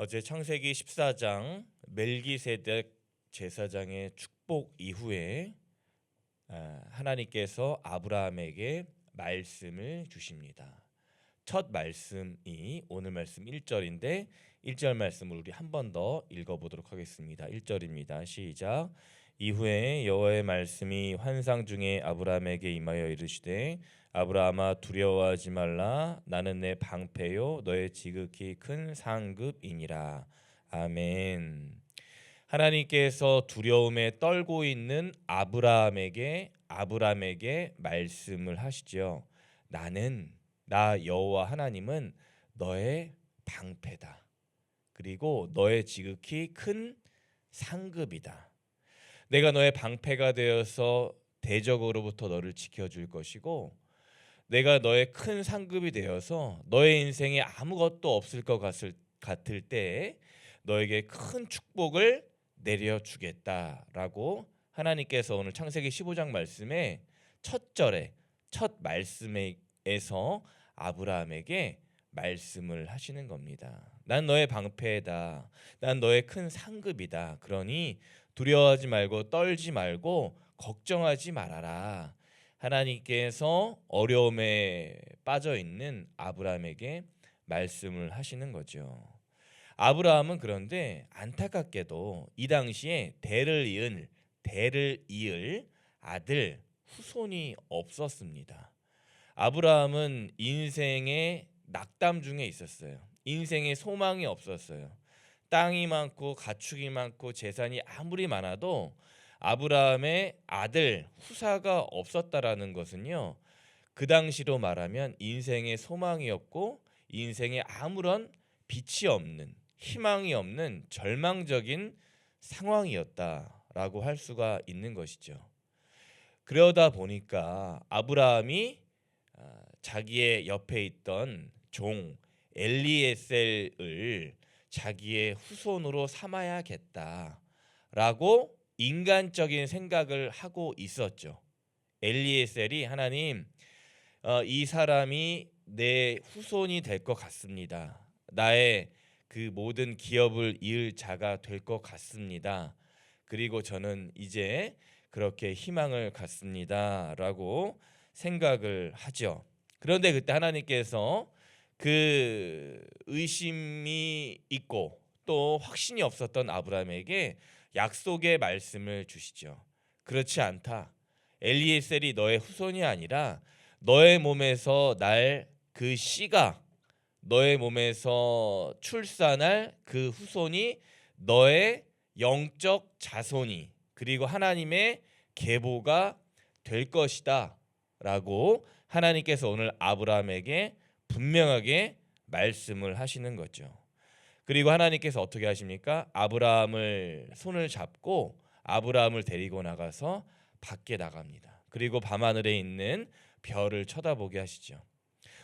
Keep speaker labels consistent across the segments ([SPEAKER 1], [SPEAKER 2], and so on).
[SPEAKER 1] 어제 창세기 14장 멜기세덱 제사장의 축복 이후에 하나님께서 아브라함에게 말씀을 주십니다. 첫 말씀이 오늘 말씀 1절인데 1절 말씀을 우리 한 번 더 읽어보도록 하겠습니다. 1절입니다. 시작. 이후에 여호와의 말씀이 환상 중에 아브라함에게 임하여 이르시되 아브라함아 두려워하지 말라. 나는 내 방패요 너의 지극히 큰 상급이니라. 아멘. 하나님께서 두려움에 떨고 있는 아브라함에게 말씀을 하시죠. 나 여호와 하나님은 너의 방패다. 그리고 너의 지극히 큰 상급이다. 내가 너의 방패가 되어서 대적으로부터 너를 지켜줄 것이고 내가 너의 큰 상급이 되어서 너의 인생에 아무것도 없을 것 같을 때에 너에게 큰 축복을 내려주겠다라고 하나님께서 오늘 창세기 15장 말씀에 첫 말씀에서 아브라함에게 말씀을 하시는 겁니다. 난 너의 방패다. 난 너의 큰 상급이다. 그러니 두려워하지 말고 떨지 말고 걱정하지 말아라. 하나님께서 어려움에 빠져 있는 아브라함에게 말씀을 하시는 거죠. 아브라함은 그런데 안타깝게도 이 당시에 대를 이을 아들 후손이 없었습니다. 아브라함은 인생의 낙담 중에 있었어요. 인생의 소망이 없었어요. 땅이 많고 가축이 많고 재산이 아무리 많아도 아브라함의 아들 후사가 없었다라는 것은요, 그 당시로 말하면 인생의 소망이 없고 인생에 아무런 빛이 없는, 희망이 없는 절망적인 상황이었다라고 할 수가 있는 것이죠. 그러다 보니까 아브라함이 자기의 옆에 있던 종 엘리에셀을 자기의 후손으로 삼아야겠다라고 인간적인 생각을 하고 있었죠. 엘리에셀이 하나님, 이 사람이 내 후손이 될 것 같습니다. 나의 그 모든 기업을 이을 자가 될 것 같습니다. 그리고 저는 이제 그렇게 희망을 갖습니다라고 생각을 하죠. 그런데 그때 하나님께서 그 의심이 있고 또 확신이 없었던 아브라함에게 약속의 말씀을 주시죠. 그렇지 않다. 엘리에셀이 너의 후손이 아니라 너의 몸에서 날 그 씨가 너의 몸에서 출산할 그 후손이 너의 영적 자손이 그리고 하나님의 계보가 될 것이다 라고 하나님께서 오늘 아브라함에게 분명하게 말씀을 하시는 거죠. 그리고 하나님께서 어떻게 하십니까? 아브라함을 손을 잡고 아브라함을 데리고 나가서 밖에 나갑니다. 그리고 밤하늘에 있는 별을 쳐다보게 하시죠.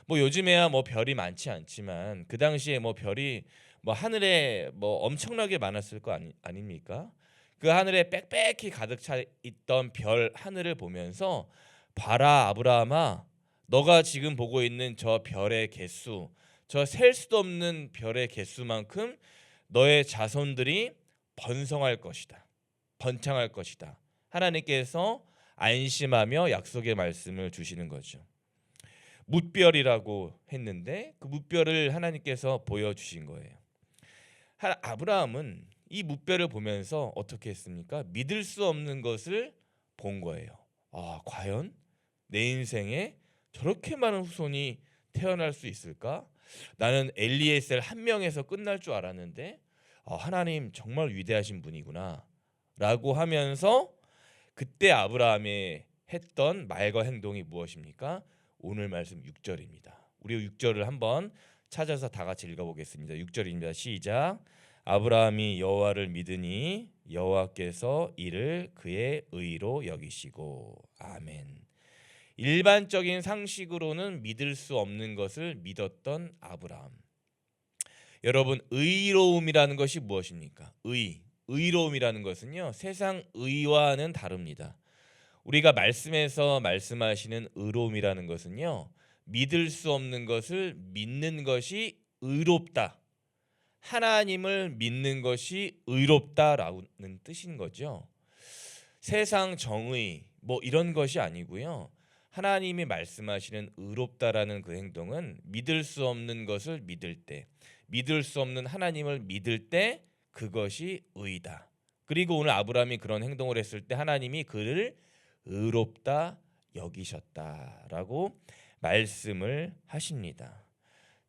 [SPEAKER 1] 뭐 요즘에야 뭐 별이 많지 않지만 그 당시에 뭐 별이 뭐 하늘에 뭐 엄청나게 많았을 거 아닙니까? 그 하늘에 빽빽히 가득 차 있던 별 하늘을 보면서 봐라 아브라함아, 너가 지금 보고 있는 저 별의 개수, 저 셀 수도 없는 별의 개수만큼 너의 자손들이 번성할 것이다. 번창할 것이다. 하나님께서 안심하며 약속의 말씀을 주시는 거죠. 뭇별이라고 했는데 그 뭇별을 하나님께서 보여주신 거예요. 아브라함은 이 뭇별을 보면서 어떻게 했습니까? 믿을 수 없는 것을 본 거예요. 과연 내 인생에 저렇게 많은 후손이 태어날 수 있을까? 나는 엘리에셀 한 명에서 끝날 줄 알았는데 하나님 정말 위대하신 분이구나 라고 하면서 그때 아브라함이 했던 말과 행동이 무엇입니까? 오늘 말씀 6절입니다. 우리 6절을 한번 찾아서 다 같이 읽어보겠습니다. 6절입니다. 시작. 아브라함이 여호와를 믿으니 여호와께서 이를 그의 의로 여기시고. 아멘. 일반적인 상식으로는 믿을 수 없는 것을 믿었던 아브라함. 여러분, 의로움이라는 것이 무엇입니까? 의로움이라는 것은요, 세상 의와는 다릅니다. 우리가 말씀에서 말씀하시는 의로움이라는 것은요, 믿을 수 없는 것을 믿는 것이 의롭다. 하나님을 믿는 것이 의롭다라는 뜻인 거죠. 세상 정의 뭐 이런 것이 아니고요. 하나님이 말씀하시는 의롭다라는 그 행동은 믿을 수 없는 것을 믿을 때, 믿을 수 없는 하나님을 믿을 때 그것이 의다. 그리고 오늘 아브라함이 그런 행동을 했을 때 하나님이 그를 의롭다 여기셨다라고 말씀을 하십니다.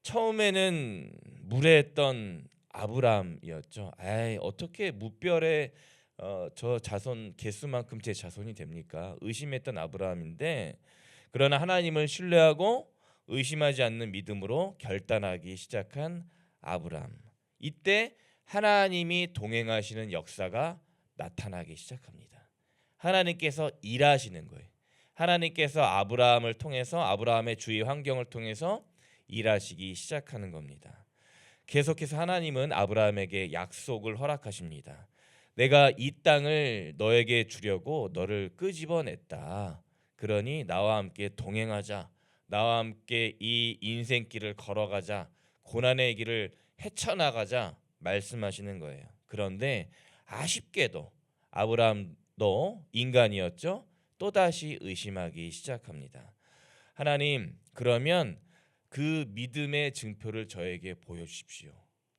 [SPEAKER 1] 처음에는 무례했던 아브라함이었죠. 어떻게 무별의 저 자손 개수만큼 제 자손이 됩니까? 의심했던 아브라함인데, 그러나 하나님을 신뢰하고 의심하지 않는 믿음으로 결단하기 시작한 아브라함. 이때 하나님이 동행하시는 역사가 나타나기 시작합니다. 하나님께서 일하시는 거예요. 하나님께서 아브라함을 통해서, 아브라함의 주위 환경을 통해서 일하시기 시작하는 겁니다. 계속해서 하나님은 아브라함에게 약속을 허락하십니다. 내가 이 땅을 너에게 주려고 너를 끄집어냈다. 그러니 나와 함께 동행하자. 나와 함께 이 인생길을 걸어가자. 고난의 길을 헤쳐나가자 말씀하시는 거예요. 그런데 아쉽게도 아브라함도 인간이었죠. 또다시 의심하기 시작합니다. 하나님, 그러면 그 믿음의 증표를 저에게 보여주십시오.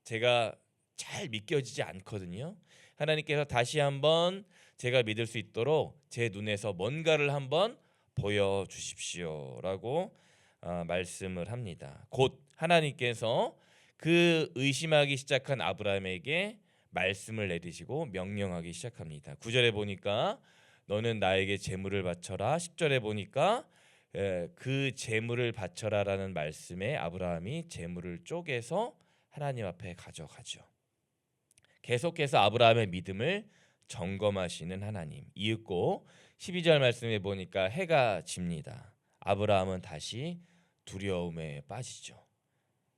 [SPEAKER 1] 제가 잘 믿겨지지 않거든요. 하나님께서 다시 한번 제가 믿을 수 있도록 제 눈에서 뭔가를 한번 보여주십시오라고 말씀을 합니다. 곧 하나님께서 그 의심하기 시작한 아브라함에게 말씀을 내리시고 명령하기 시작합니다. 9절에 보니까 너는 나에게 제물을 바쳐라. 10절에 보니까 그 제물을 바쳐라라는 말씀에 아브라함이 제물을 쪼개서 하나님 앞에 가져가죠. 계속해서 아브라함의 믿음을 점검하시는 하나님. 이윽고 12절 말씀에 보니까 해가 집니다. 아브라함은 다시 두려움에 빠지죠.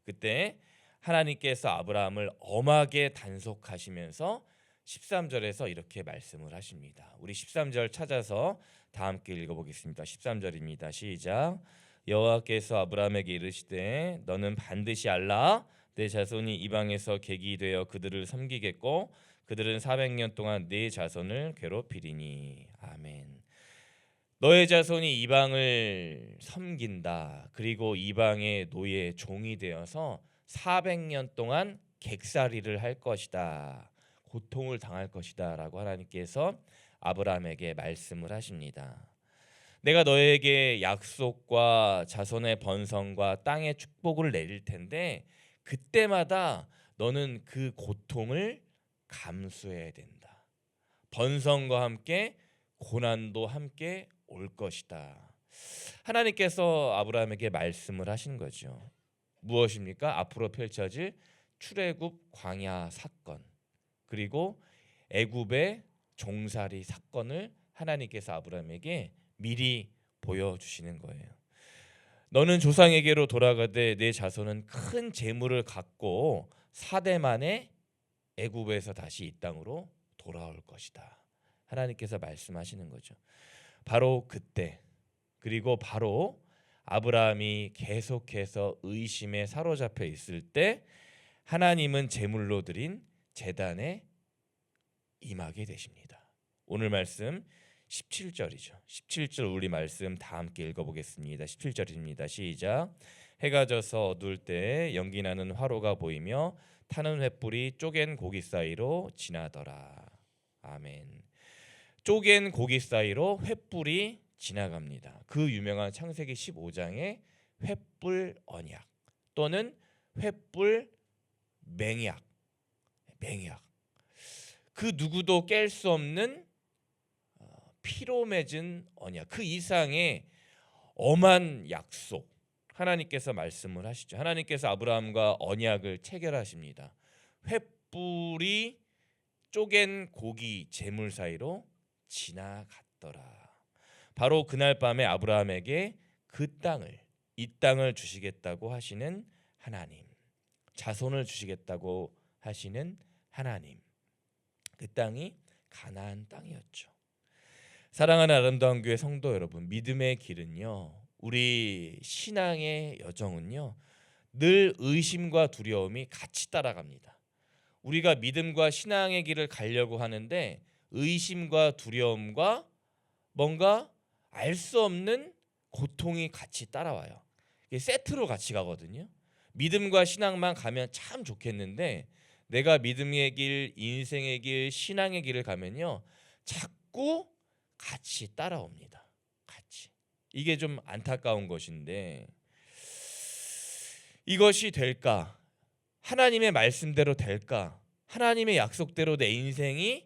[SPEAKER 1] 그때 하나님께서 아브라함을 엄하게 단속하시면서 13절에서 이렇게 말씀을 하십니다. 우리 13절 찾아서 다 함께 읽어보겠습니다. 13절입니다. 시작. 여호와께서 아브라함에게 이르시되 너는 반드시 알라. 내 자손이 이방에서 객이 되어 그들을 섬기겠고 그들은 400년 동안 내 자손을 괴롭히리니. 아멘. 너의 자손이 이방을 섬긴다. 그리고 이방의 노예 종이 되어서 400년 동안 객살이를 할 것이다. 고통을 당할 것이다 라고 하나님께서 아브라함에게 말씀을 하십니다. 내가 너에게 약속과 자손의 번성과 땅의 축복을 내릴 텐데 그때마다 너는 그 고통을 감수해야 된다. 번성과 함께 고난도 함께 올 것이다. 하나님께서 아브라함에게 말씀을 하신 거죠. 무엇입니까? 앞으로 펼쳐질 출애굽 광야 사건, 그리고 애굽의 종살이 사건을 하나님께서 아브라함에게 미리 보여주시는 거예요. 너는 조상에게로 돌아가되 내 자손은 큰 재물을 갖고 4대 만에 애굽에서 다시 이 땅으로 돌아올 것이다. 하나님께서 말씀하시는 거죠. 바로 그때, 그리고 바로 아브라함이 계속해서 의심에 사로잡혀 있을 때 하나님은 제물로 드린 제단에 임하게 되십니다. 오늘 말씀 17절이죠. 17절 우리 말씀 다 함께 읽어보겠습니다. 17절입니다. 시작. 해가 져서 어두울 때 연기 나는 화로가 보이며 타는 횃불이 쪼갠 고기 사이로 지나더라. 아멘. 쪼갠 고기 사이로 횃불이 지나갑니다. 그 유명한 창세기 15장의 횃불 언약 또는 횃불 맹약. 그 누구도 깰 수 없는 피로 맺은 언약, 그 이상의 엄한 약속 하나님께서 말씀을 하시죠. 하나님께서 아브라함과 언약을 체결하십니다. 횃불이 쪼갠 고기 제물 사이로 지나갔더라. 바로 그날 밤에 아브라함에게 이 땅을 주시겠다고 하시는 하나님, 자손을 주시겠다고 하시는 하나님, 그 땅이 가나안 땅이었죠. 사랑하는 아름다운 교회 성도 여러분, 믿음의 길은요, 우리 신앙의 여정은요, 늘 의심과 두려움이 같이 따라갑니다. 우리가 믿음과 신앙의 길을 가려고 하는데 의심과 두려움과 뭔가 알 수 없는 고통이 같이 따라와요. 이게 세트로 같이 가거든요. 믿음과 신앙만 가면 참 좋겠는데 내가 믿음의 길, 인생의 길, 신앙의 길을 가면요, 자꾸 같이 따라옵니다. 같이. 이게 좀 안타까운 것인데 이것이 될까? 하나님의 말씀대로 될까? 하나님의 약속대로 내 인생이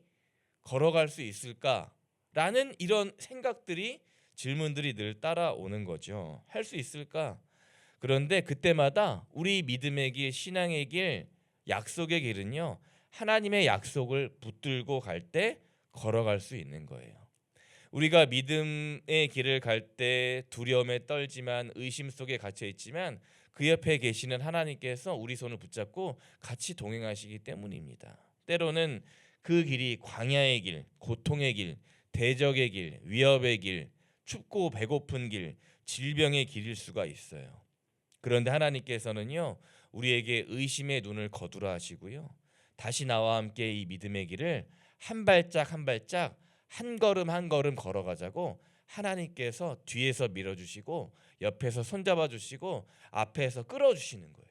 [SPEAKER 1] 걸어갈 수 있을까라는 이런 생각들이, 질문들이 늘 따라오는 거죠. 할 수 있을까? 그런데 그때마다 우리 믿음의 길, 신앙의 길, 약속의 길은요, 하나님의 약속을 붙들고 갈 때 걸어갈 수 있는 거예요. 우리가 믿음의 길을 갈 때 두려움에 떨지만, 의심 속에 갇혀 있지만 그 옆에 계시는 하나님께서 우리 손을 붙잡고 같이 동행하시기 때문입니다. 때로는 그 길이 광야의 길, 고통의 길, 대적의 길, 위협의 길, 춥고 배고픈 길, 질병의 길일 수가 있어요. 그런데 하나님께서는요, 우리에게 의심의 눈을 거두라 하시고요, 다시 나와 함께 이 믿음의 길을 한 발짝 한 발짝, 한 걸음 한 걸음 걸어가자고 하나님께서 뒤에서 밀어주시고 옆에서 손잡아 주시고 앞에서 끌어주시는 거예요.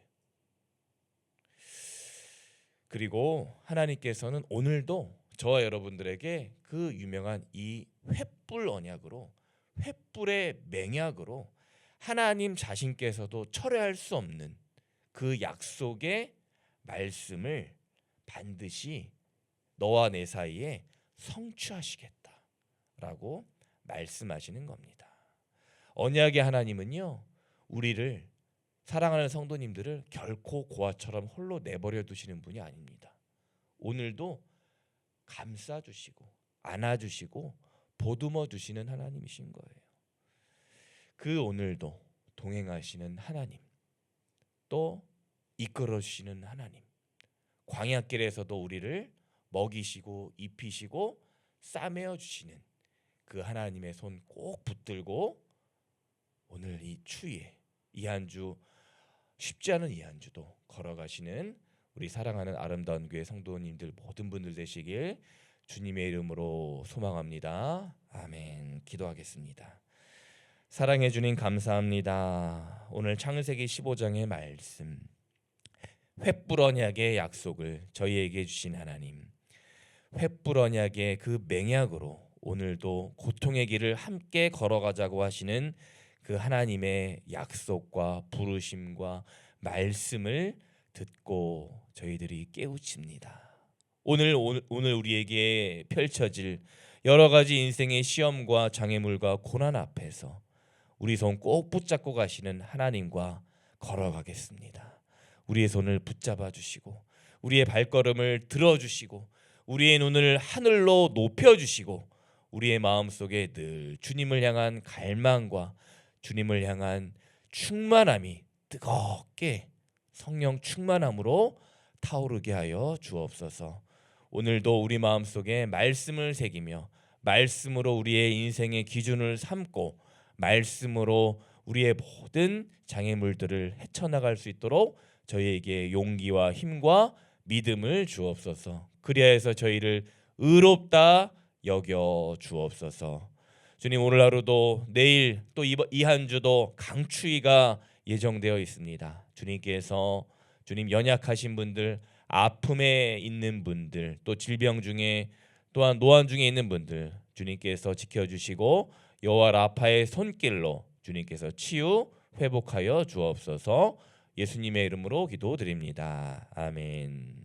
[SPEAKER 1] 그리고 하나님께서는 오늘도 저와 여러분들에게 그 유명한 이 횃불 언약으로, 횃불의 맹약으로 하나님 자신께서도 철회할 수 없는 그 약속의 말씀을 반드시 너와 내 사이에 성취하시겠다라고 말씀하시는 겁니다. 언약의 하나님은요, 우리를, 사랑하는 성도님들을 결코 고아처럼 홀로 내버려 두시는 분이 아닙니다. 오늘도 감싸 주시고 안아 주시고 보듬어 주시는 하나님이신 거예요. 그 오늘도 동행하시는 하나님, 또 이끌어 주시는 하나님, 광야길에서도 우리를 먹이시고 입히시고 싸매어 주시는 그 하나님의 손 꼭 붙들고 오늘 이 추위에, 이 한 주, 쉽지 않은 이 한 주도 걸어가시는 우리 사랑하는 아름다운 교회 성도님들 모든 분들 되시길 주님의 이름으로 소망합니다. 아멘. 기도하겠습니다. 사랑해 주님 감사합니다. 오늘 창세기 15장의 말씀, 횃불 언약의 약속을 저희에게 주신 하나님, 횃불 언약의 그 맹약으로 오늘도 고통의 길을 함께 걸어가자고 하시는 그 하나님의 약속과 부르심과 말씀을 듣고 저희들이 깨우칩니다. 오늘 우리에게 펼쳐질 여러 가지 인생의 시험과 장애물과 고난 앞에서 우리 손 꼭 붙잡고 가시는 하나님과 걸어가겠습니다. 우리의 손을 붙잡아 주시고 우리의 발걸음을 들어주시고 우리의 눈을 하늘로 높여주시고 우리의 마음속에 늘 주님을 향한 갈망과 주님을 향한 충만함이 뜨겁게 성령 충만함으로 타오르게 하여 주옵소서. 오늘도 우리 마음속에 말씀을 새기며 말씀으로 우리의 인생의 기준을 삼고 말씀으로 우리의 모든 장애물들을 헤쳐나갈 수 있도록 저희에게 용기와 힘과 믿음을 주옵소서. 그리하여서 저희를 의롭다 여겨 주옵소서. 주님, 오늘 하루도 내일 또 이 한 주도 강추위가 예정되어 있습니다. 주님께서 주님 연약하신 분들, 아픔에 있는 분들, 또 질병 중에 또한 노안 중에 있는 분들 주님께서 지켜주시고 여호와 라파의 손길로 주님께서 치유 회복하여 주옵소서. 예수님의 이름으로 기도드립니다. 아멘.